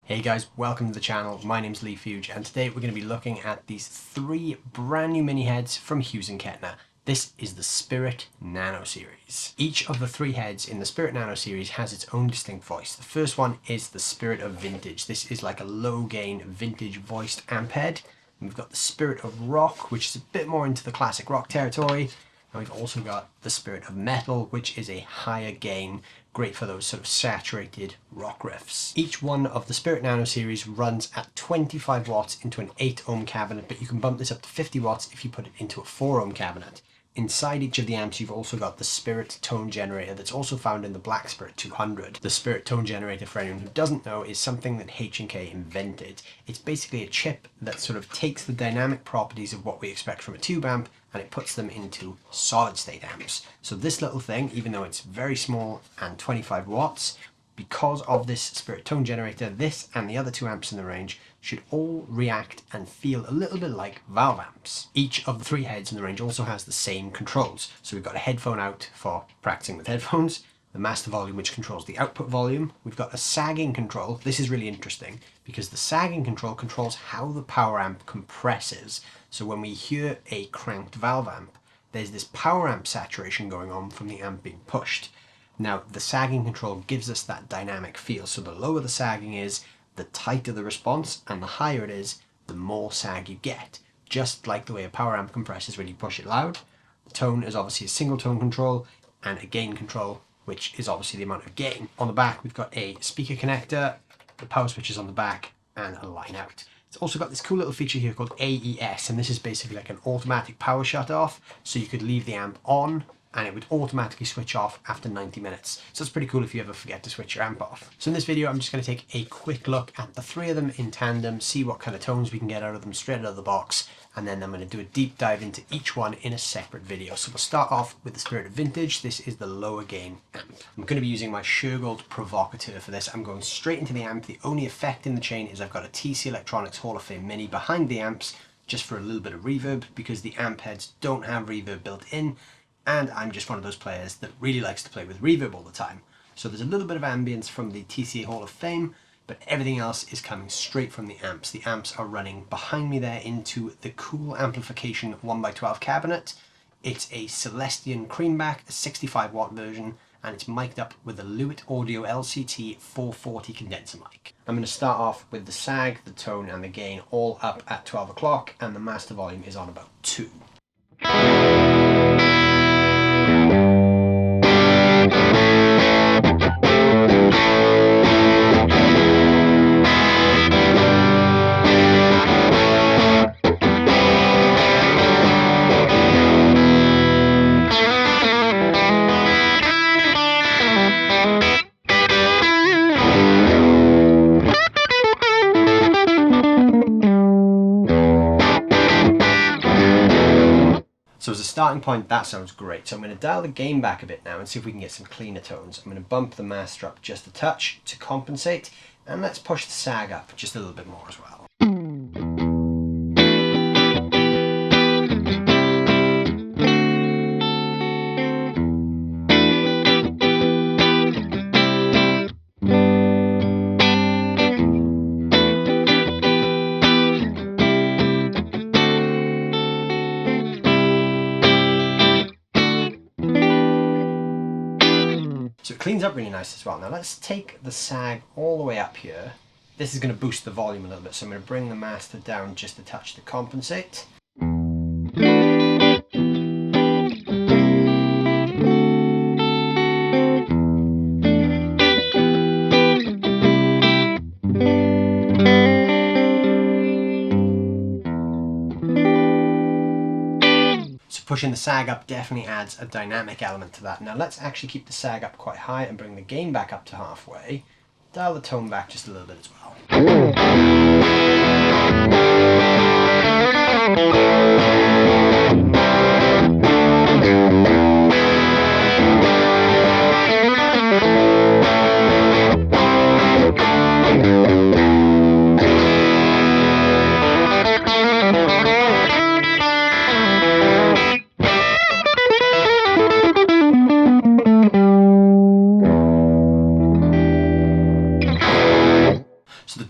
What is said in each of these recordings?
Hey guys, welcome to the channel. My name's Leigh Fuge, and today we're going to be looking at these three brand new mini heads from Hughes and Kettner. This is the SPIRIT Nano series. Each of the three heads in the SPIRIT Nano series has its own distinct voice. The first one is the Spirit of Vintage. This is like a low gain vintage voiced amp head. And we've got the Spirit of Rock, which is a bit more into the classic rock territory. And we've also got the Spirit of Metal, which is a higher gain, great for those sort of saturated rock riffs. Each one of the SPIRIT Nano series runs at 25 watts into an 8 ohm cabinet, but you can bump this up to 50 watts if you put it into a 4 ohm cabinet. Inside each of the amps you've also got the Spirit Tone Generator that's also found in the Black Spirit 200. The Spirit Tone Generator, for anyone who doesn't know, is something that H&K invented. It's basically a chip that sort of takes the dynamic properties of what we expect from a tube amp and it puts them into solid state amps. So this little thing, even though it's very small and 25 watts, because of this Spirit Tone Generator, this and the other two amps in the range should all react and feel a little bit like valve amps. Each of the three heads in the range also has the same controls. So we've got a headphone out for practicing with headphones, the master volume which controls the output volume. We've got a sagging control. This is really interesting because the sagging control controls how the power amp compresses. So when we hear a cranked valve amp, there's this power amp saturation going on from the amp being pushed. Now, the sagging control gives us that dynamic feel. So the lower the sagging is, the tighter the response, and the higher it is, the more sag you get. Just like the way a power amp compresses when you push it loud. The tone is obviously a single tone control and a gain control, which is obviously the amount of gain. On the back, we've got a speaker connector, the power switches on the back, and a line out. It's also got this cool little feature here called AES, and this is basically like an automatic power shut off. So you could leave the amp on and it would automatically switch off after 90 minutes. So it's pretty cool if you ever forget to switch your amp off. So in this video, I'm just going to take a quick look at the three of them in tandem, see what kind of tones we can get out of them straight out of the box, and then I'm going to do a deep dive into each one in a separate video. So we'll start off with the Spirit of Vintage. This is the lower gain amp. I'm going to be using my Shergold Provocateur for this. I'm going straight into the amp. The only effect in the chain is I've got a TC Electronics Hall of Fame Mini behind the amps, just for a little bit of reverb, because the amp heads don't have reverb built in. And I'm just one of those players that really likes to play with reverb all the time. So there's a little bit of ambience from the TCA Hall of Fame, but everything else is coming straight from the amps. The amps are running behind me there into the cool amplification 1x12 cabinet. It's a Celestion Creamback, a 65 watt version, and it's mic'd up with a Lewitt Audio LCT 440 condenser mic. I'm going to start off with the sag, the tone, and the gain all up at 12 o'clock, and the master volume is on about 2. So as a starting point, that sounds great. So I'm going to dial the gain back a bit now and see if we can get some cleaner tones. I'm going to bump the master up just a touch to compensate, and let's push the sag up just a little bit more as well. So it cleans up really nice as well. Now let's take the sag all the way up here. This is going to boost the volume a little bit, so I'm going to bring the master down just a touch to compensate. Pushing the sag up definitely adds a dynamic element to that. Now let's actually keep the sag up quite high and bring the gain back up to halfway. Dial the tone back just a little bit as well.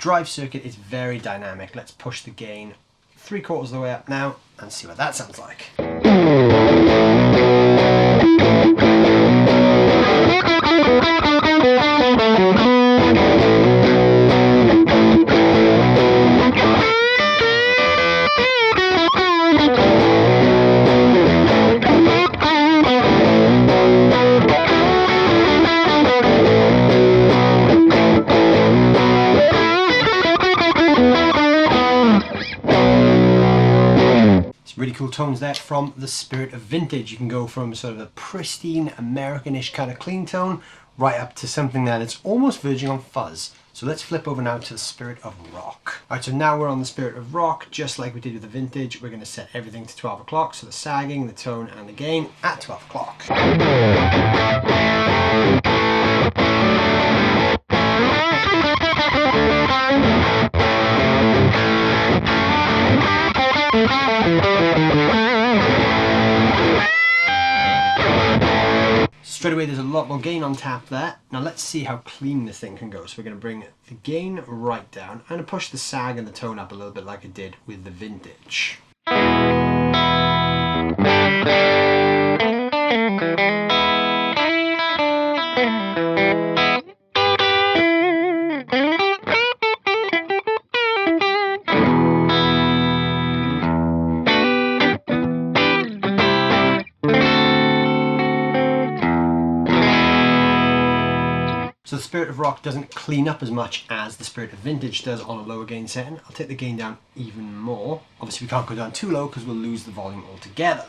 drive circuit is very dynamic. Let's push the gain 3/4 of the way up now and see what that sounds like. Really cool tones there from the Spirit of Vintage. You can go from sort of a pristine Americanish kind of clean tone right up to something that is almost verging on fuzz. So let's flip over now to the Spirit of Rock. Alright, so now we're on the Spirit of Rock, just like we did with the Vintage. We're going to set everything to 12 o'clock, so the sagging, the tone and the gain at 12 o'clock. Straight away there's a lot more gain on tap there. Now let's see how clean this thing can go. So we're going to bring the gain right down. I'm going to push the sag and the tone up a little bit like I did with the Vintage. So the Spirit of Rock doesn't clean up as much as the Spirit of Vintage does on a lower gain setting. I'll take the gain down even more. Obviously we can't go down too low because we'll lose the volume altogether.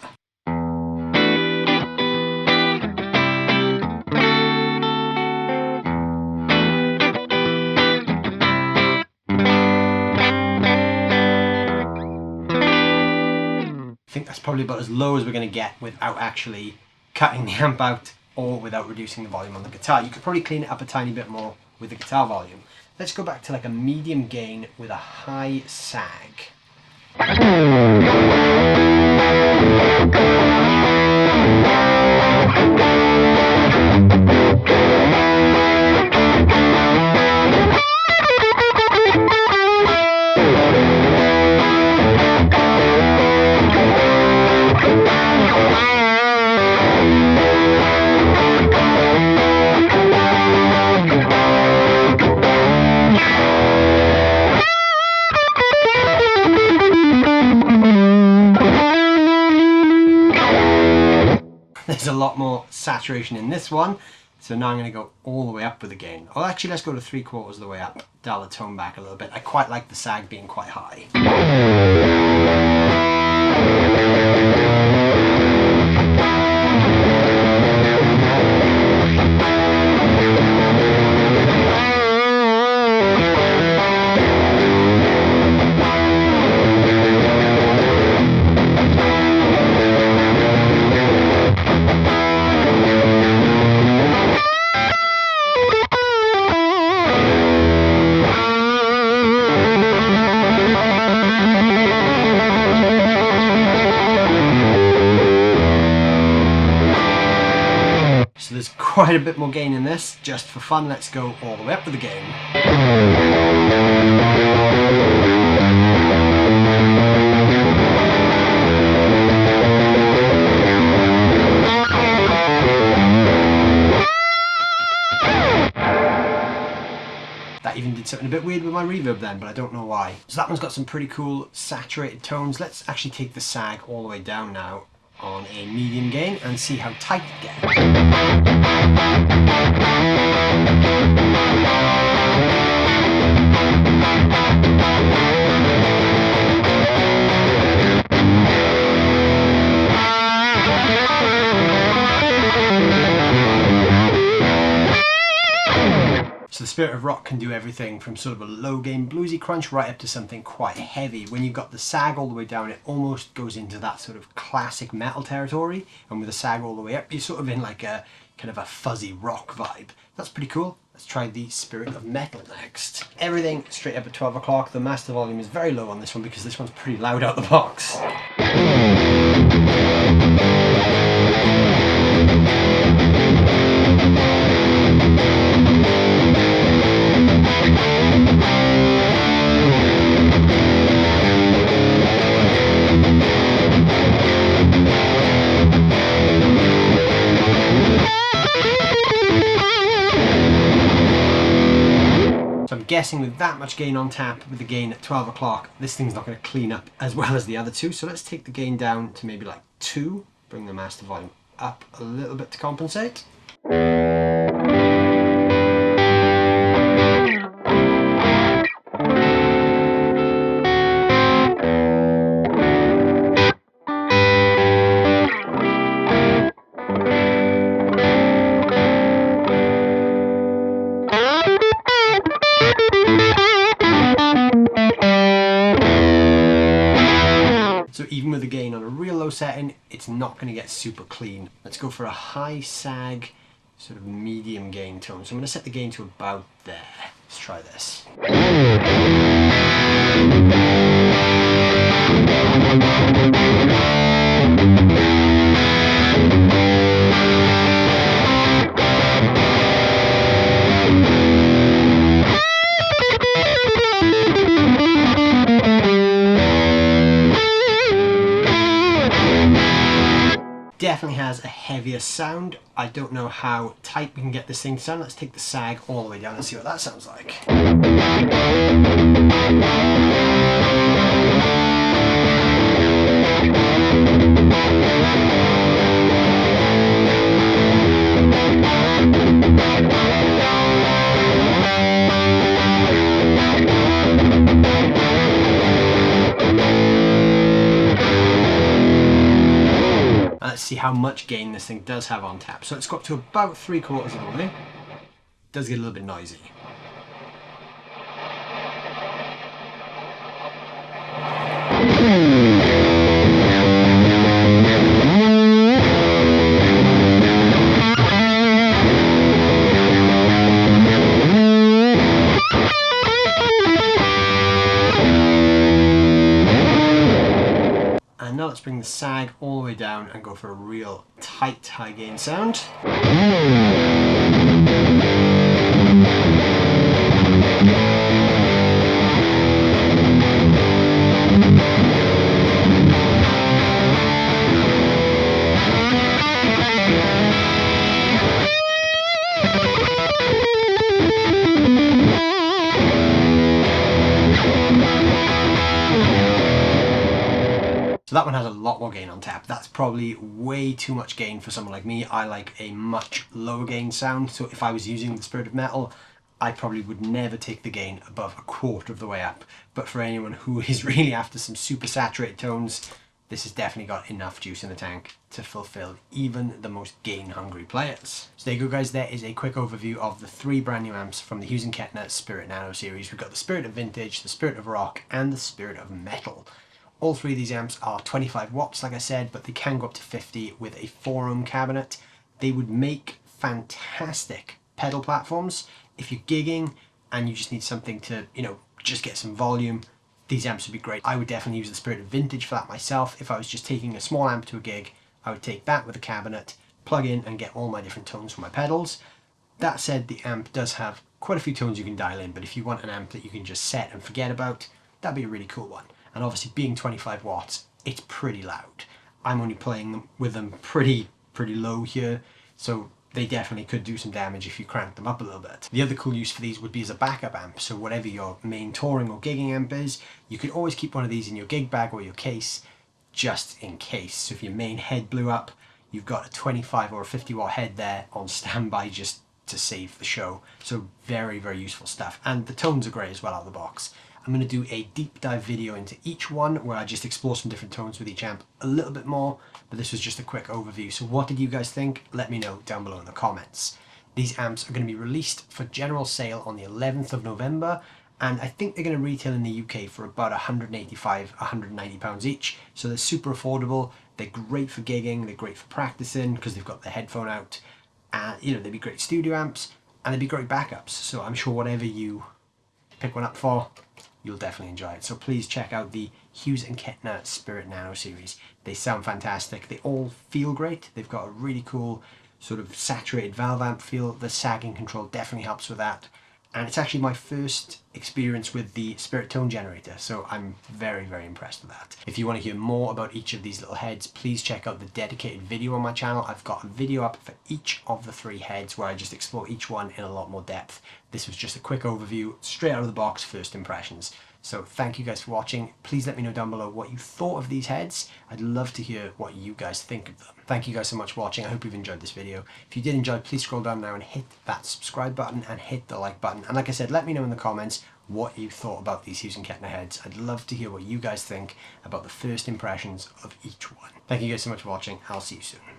I think that's probably about as low as we're going to get without actually cutting the amp out or without reducing the volume on the guitar. You could probably clean it up a tiny bit more with the guitar volume. Let's go back to like a medium gain with a high sag. There's a lot more saturation in this one, so now I'm going to go all the way up with the gain. Oh, actually, let's go to 3/4 of the way up, dial the tone back a little bit. I quite like the sag being quite high. So there's quite a bit more gain in this. Just for fun, let's go all the way up with the gain. That even did something a bit weird with my reverb then, but I don't know why. So that one's got some pretty cool saturated tones. Let's actually take the sag all the way down now on a medium gain and see how tight it gets. So the Spirit of Rock can do everything from sort of a low gain bluesy crunch right up to something quite heavy. When you've got the sag all the way down, it almost goes into that sort of classic metal territory, and with the sag all the way up, you're sort of in like a kind of a fuzzy rock vibe. That's pretty cool. Let's try the Spirit of Metal next. Everything straight up at 12 o'clock. The master volume is very low on this one because this one's pretty loud out the box. guessing with that much gain on tap, with the gain at 12 o'clock, this thing's not going to clean up as well as the other two. So let's take the gain down to maybe like 2, bring the master volume up a little bit to compensate. So even with the gain on a real low setting, it's not going to get super clean. Let's go for a high sag, sort of medium gain tone. So I'm going to set the gain to about there. Let's try this. Definitely has a heavier sound. I don't know how tight we can get this thing to sound. Let's take the sag all the way down and see what that sounds like. Let's see how much gain this thing does have on tap. So it's got to about 3/4 of the way. It does get a little bit noisy. And now let's bring the sag all the way down and go for a real tight high gain sound. So that one has a lot more gain on tap. That's probably way too much gain for someone like me. I like a much lower gain sound. So if I was using the Spirit of Metal, I probably would never take the gain above 1/4 of the way up. But for anyone who is really after some super saturated tones, this has definitely got enough juice in the tank to fulfill even the most gain hungry players. So there you go guys, there is a quick overview of the 3 brand new amps from the Hughes and Kettner Spirit Nano series. We've got the Spirit of Vintage, the Spirit of Rock and the Spirit of Metal. All 3 of these amps are 25 watts, like I said, but they can go up to 50 with a 4-ohm cabinet. They would make fantastic pedal platforms. If you're gigging and you just need something to, just get some volume, these amps would be great. I would definitely use the Spirit of Vintage for that myself. If I was just taking a small amp to a gig, I would take that with a cabinet, plug in and get all my different tones for my pedals. That said, the amp does have quite a few tones you can dial in, but if you want an amp that you can just set and forget about, that'd be a really cool one. And obviously being 25 watts, it's pretty loud. I'm only playing with them pretty low here, so they definitely could do some damage if you crank them up a little bit. The other cool use for these would be as a backup amp, so whatever your main touring or gigging amp is, you could always keep one of these in your gig bag or your case, just in case. So if your main head blew up, you've got a 25 or a 50 watt head there on standby just to save the show. So very useful stuff. And the tones are great as well out of the box. I'm going to do a deep dive video into each one where I just explore some different tones with each amp a little bit more, but this was just a quick overview. So what did you guys think? Let me know down below in the comments. These amps are going to be released for general sale on the 11th of November, and I think they're going to retail in the UK for about 185, 190 pounds each. So they're super affordable. They're great for gigging, they're great for practicing because they've got the headphone out. They'd be great studio amps and they'd be great backups. So I'm sure whatever you pick one up for, you'll definitely enjoy it. So please check out the Hughes and Kettner Spirit Nano series. They sound fantastic. They all feel great. They've got a really cool sort of saturated valve amp feel. The sagging control definitely helps with that. And it's actually my first experience with the Spirit tone generator, so I'm very, very impressed with that. If you want to hear more about each of these little heads, please check out the dedicated video on my channel. I've got a video up for each of the 3 heads where I just explore each one in a lot more depth. This was just a quick overview, straight out of the box, first impressions. So thank you guys for watching. Please let me know down below what you thought of these heads. I'd love to hear what you guys think of them. Thank you guys so much for watching. I hope you've enjoyed this video. If you did enjoy, please scroll down now and hit that subscribe button and hit the like button. And like I said, let me know in the comments what you thought about these Hughes and Kettner heads. I'd love to hear what you guys think about the first impressions of each one. Thank you guys so much for watching. I'll see you soon.